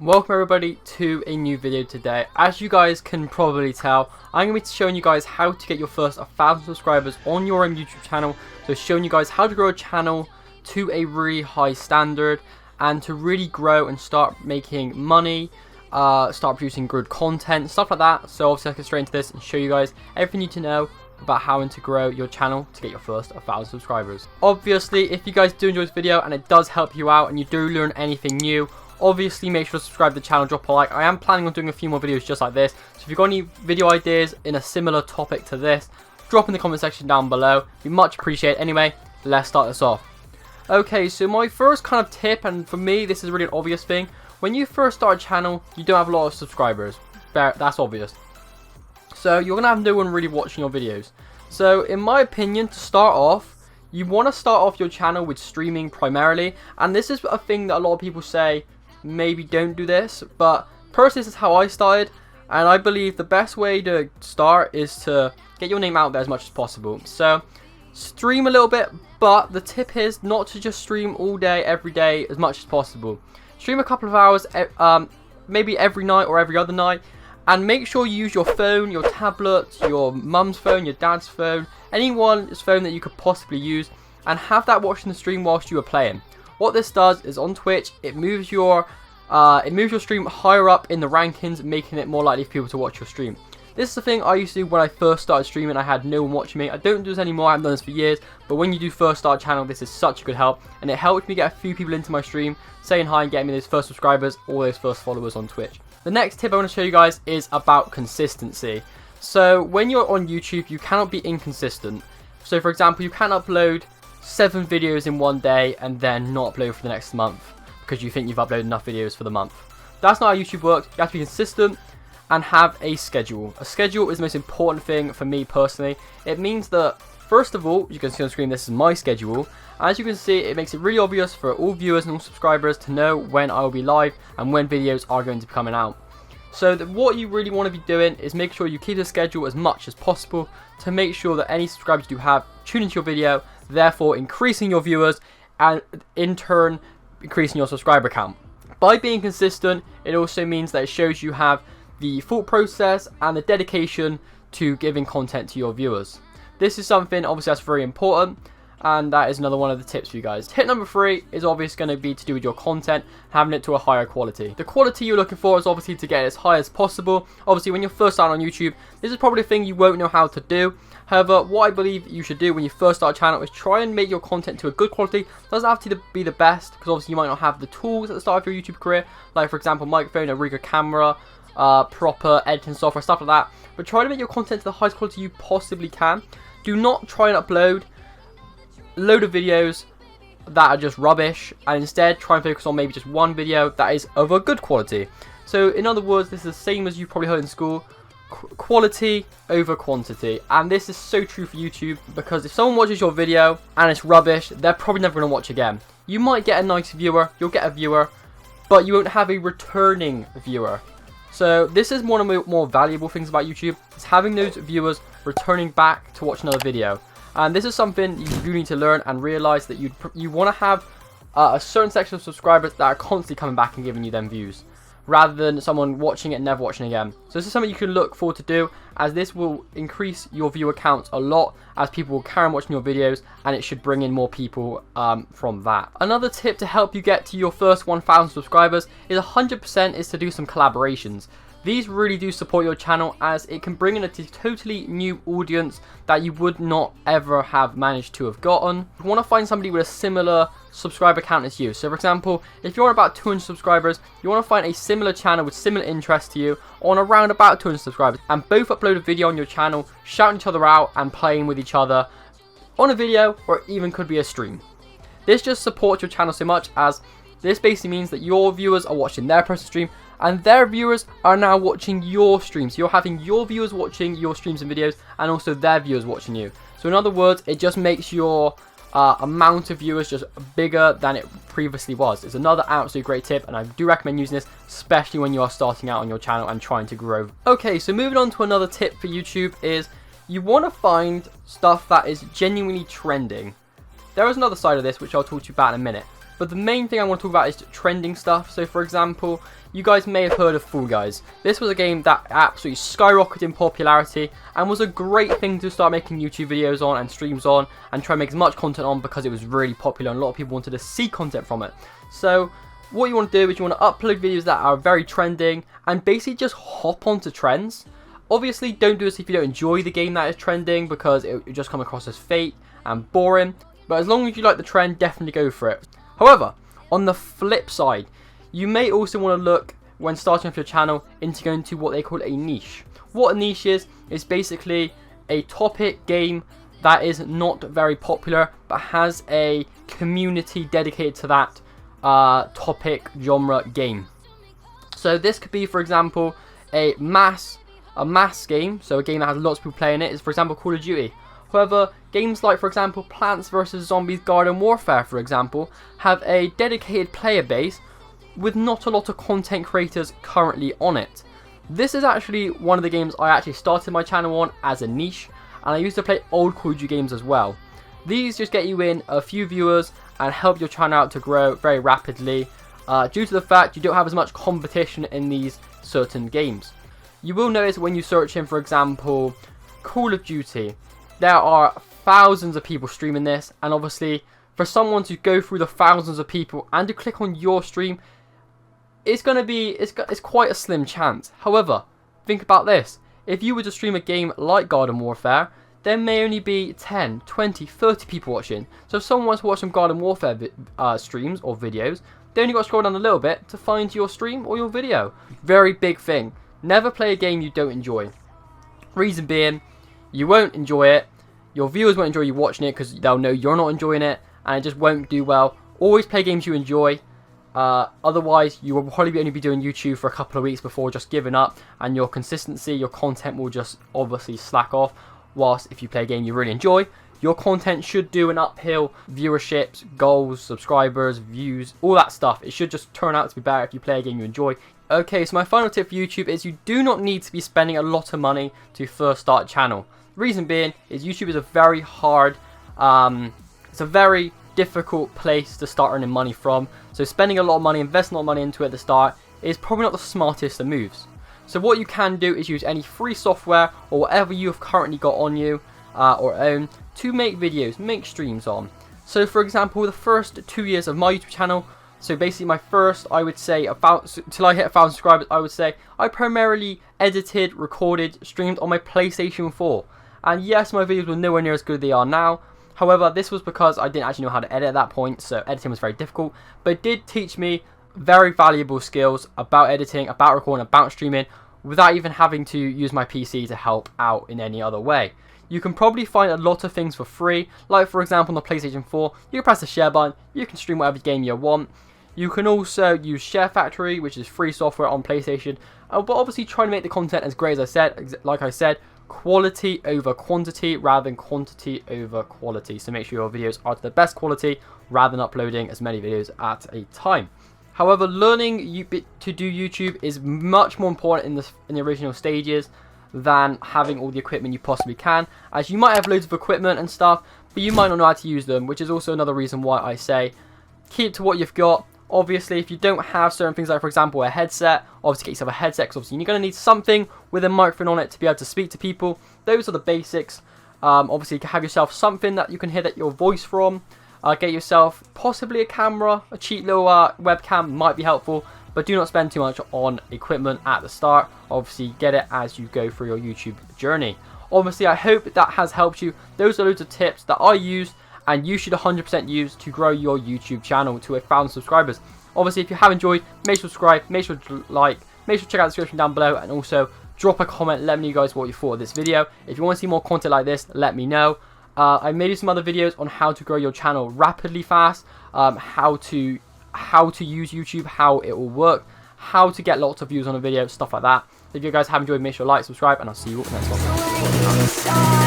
Welcome everybody to a new video today. As you guys can probably tell, I'm going to be showing you guys how to get your first 1,000 subscribers on your own YouTube channel. So showing you guys how to grow a channel to a really high standard and to really grow and start making money, start producing good content, stuff like that. So obviously I'll get straight into this and show you guys everything you need to know about how to grow your channel to get your first 1,000 subscribers. Obviously, if you guys do enjoy this video and it does help you out and you do learn anything new, obviously make sure to subscribe to the channel, drop a like. I am planning on doing a few more videos just like this, so if you've got any video ideas in a similar topic to this, drop in the comment section down below. It'd be much appreciated. Anyway, let's start this off. Okay, so my first kind of tip, and for me this is really an obvious thing, when you first start a channel you don't have a lot of subscribers. That's obvious, so you're gonna have no one really watching your videos. So in my opinion, to start off, you want to start off your channel with streaming primarily, and this is a thing that a lot of people say maybe don't do this, but personally this is how I started, and I believe the best way to start is to get your name out there as much as possible. So stream a little bit, but the tip is not to just stream all day every day as much as possible. Stream a couple of hours maybe every night or every other night, and make sure you use your phone, your tablet, your mum's phone, your dad's phone, anyone's phone that you could possibly use, and have that watching the stream whilst you are playing. What this does is on Twitch, it moves your stream higher up in the rankings, making it more likely for people to watch your stream. This is the thing I used to do when I first started streaming. I had no one watching me. I don't do this anymore. I haven't done this for years. But when you do first start a channel, this is such a good help, and it helped me get a few people into my stream, saying hi and getting me those first subscribers or those first followers on Twitch. The next tip I want to show you guys is about consistency. So when you're on YouTube, you cannot be inconsistent. So for example, you can't upload 7 videos in one day and then not upload for the next month because you think you've uploaded enough videos for the month. That's not how YouTube works. You have to be consistent and have a schedule. A schedule is the most important thing for me personally. It means that, first of all, you can see on screen, this is my schedule. As you can see, it makes it really obvious for all viewers and all subscribers to know when I will be live and when videos are going to be coming out. So what you really want to be doing is make sure you keep the schedule as much as possible to make sure that any subscribers you have tune into your video, therefore increasing your viewers and in turn increasing your subscriber count. By being consistent, it also means that it shows you have the thought process and the dedication to giving content to your viewers. This is something obviously that's very important, and that is another one of the tips for you guys. Tip number 3 is obviously going to be to do with your content, having it to a higher quality. The quality you're looking for is obviously to get it as high as possible. Obviously when you're first starting on YouTube, this is probably a thing you won't know how to do. However, what I believe you should do when you first start a channel is try and make your content to a good quality. It doesn't have to be the best, because obviously you might not have the tools at the start of your YouTube career, like for example microphone, a really good camera, proper editing software, stuff like that. But try to make your content to the highest quality you possibly can. Do not try and upload a load of videos that are just rubbish, and instead try and focus on maybe just one video that is of a good quality. So in other words, this is the same as you probably heard in school, quality over quantity, and this is so true for YouTube, because if someone watches your video and it's rubbish, they're probably never going to watch again. You might get a nice viewer, you'll get a viewer, but you won't have a returning viewer. So this is one of the more valuable things about YouTube, is having those viewers returning back to watch another video. And this is something you do need to learn and realize, that you want to have a certain section of subscribers that are constantly coming back and giving you them views, rather than someone watching it and never watching again. So this is something you can look forward to do, as this will increase your viewer count a lot, as people will carry on watching your videos, and it should bring in more people from that. Another tip to help you get to your first 1,000 subscribers is 100% is to do some collaborations. These really do support your channel, as it can bring in a totally new audience that you would not ever have managed to have gotten. You want to find somebody with a similar subscriber count as you. So for example, if you're on about 200 subscribers, you want to find a similar channel with similar interests to you on around about 200 subscribers, and both upload a video on your channel, shouting each other out and playing with each other on a video, or it even could be a stream. This just supports your channel so much, as this basically means that your viewers are watching their personal stream and their viewers are now watching your streams. So you're having your viewers watching your streams and videos, and also their viewers watching you. So in other words, it just makes your amount of viewers just bigger than it previously was. It's another absolutely great tip, and I do recommend using this, especially when you are starting out on your channel and trying to grow. Okay, so moving on to another tip for YouTube is you want to find stuff that is genuinely trending. There is another side of this which I'll talk to you about in a minute. But the main thing I want to talk about is trending stuff. So for example, you guys may have heard of Fall Guys. This was a game that absolutely skyrocketed in popularity and was a great thing to start making YouTube videos on and streams on and try and make as much content on, because it was really popular and a lot of people wanted to see content from it. So what you want to do is you want to upload videos that are very trending and basically just hop onto trends. Obviously, don't do this if you don't enjoy the game that is trending, because it will just come across as fake and boring. But as long as you like the trend, definitely go for it. However, on the flip side, you may also want to look, when starting off your channel, into going to what they call a niche. What a niche is basically a topic game that is not very popular, but has a community dedicated to that topic genre game. So this could be, for example, a mass game, so a game that has lots of people playing it, is for example Call of Duty. However, games like, for example, Plants vs Zombies Garden Warfare, for example, have a dedicated player base with not a lot of content creators currently on it. This is actually one of the games I actually started my channel on as a niche, and I used to play old Call of Duty games as well. These just get you in a few viewers and help your channel out to grow very rapidly, due to the fact you don't have as much competition in these certain games. You will notice when you search in, for example, Call of Duty, there are thousands of people streaming this, and obviously for someone to go through the thousands of people and to click on your stream, it's quite a slim chance. However, think about this. If you were to stream a game like Garden Warfare, there may only be 10, 20, 30 people watching. So if someone wants to watch some Garden Warfare streams or videos, they only got to scroll down a little bit to find your stream or your video. Very big thing. Never play a game you don't enjoy. Reason being, you won't enjoy it, your viewers won't enjoy you watching it because they'll know you're not enjoying it, and it just won't do well. Always play games you enjoy. Otherwise, you will probably only be doing YouTube for a couple of weeks before just giving up, and your consistency, your content will just obviously slack off. Whilst if you play a game you really enjoy, your content should do an uphill, viewerships, goals, subscribers, views, all that stuff. It should just turn out to be better if you play a game you enjoy. Okay, so my final tip for YouTube is you do not need to be spending a lot of money to first start a channel. Reason being is YouTube is a very hard, it's a very difficult place to start earning money from. So spending a lot of money, investing a lot of money into it at the start is probably not the smartest of moves. So what you can do is use any free software or whatever you have currently got on you or own to make videos, make streams on. So for example, the first 2 years of my YouTube channel, so basically my first, I would say, till I hit 1,000 subscribers, I would say I primarily edited, recorded, streamed on my PlayStation 4. And yes, my videos were nowhere near as good as they are now. However, this was because I didn't actually know how to edit at that point, so editing was very difficult. But it did teach me very valuable skills about editing, about recording, about streaming, without even having to use my PC to help out in any other way. You can probably find a lot of things for free, like for example on the PlayStation 4, you can press the share button, you can stream whatever game you want. You can also use Share Factory, which is free software on PlayStation, but obviously try to make the content as great as I said. Like I said, quality over quantity rather than quantity over quality. So make sure your videos are to the best quality rather than uploading as many videos at a time. However, learning to do YouTube is much more important in the original stages than having all the equipment you possibly can, as you might have loads of equipment and stuff, but you might not know how to use them, which is also another reason why I say keep to what you've got. Obviously, if you don't have certain things like, for example, a headset, obviously get yourself a headset, because obviously you're going to need something with a microphone on it to be able to speak to people. Those are the basics. Obviously, you can have yourself something that you can hear your voice from. Get yourself possibly a camera, a cheap little webcam might be helpful, but do not spend too much on equipment at the start. Obviously, get it as you go through your YouTube journey. Obviously, I hope that has helped you. Those are loads of tips that I used and you should 100% use to grow your YouTube channel to 1,000 subscribers. Obviously, if you have enjoyed, make sure to subscribe, make sure to like, make sure to check out the description down below, and also drop a comment, let me know guys what you thought of this video. If you want to see more content like this, let me know. I made some other videos on how to grow your channel rapidly fast, how to use YouTube, how it will work, how to get lots of views on a video, stuff like that. If you guys have enjoyed, make sure to like, subscribe, and I'll see you all next one.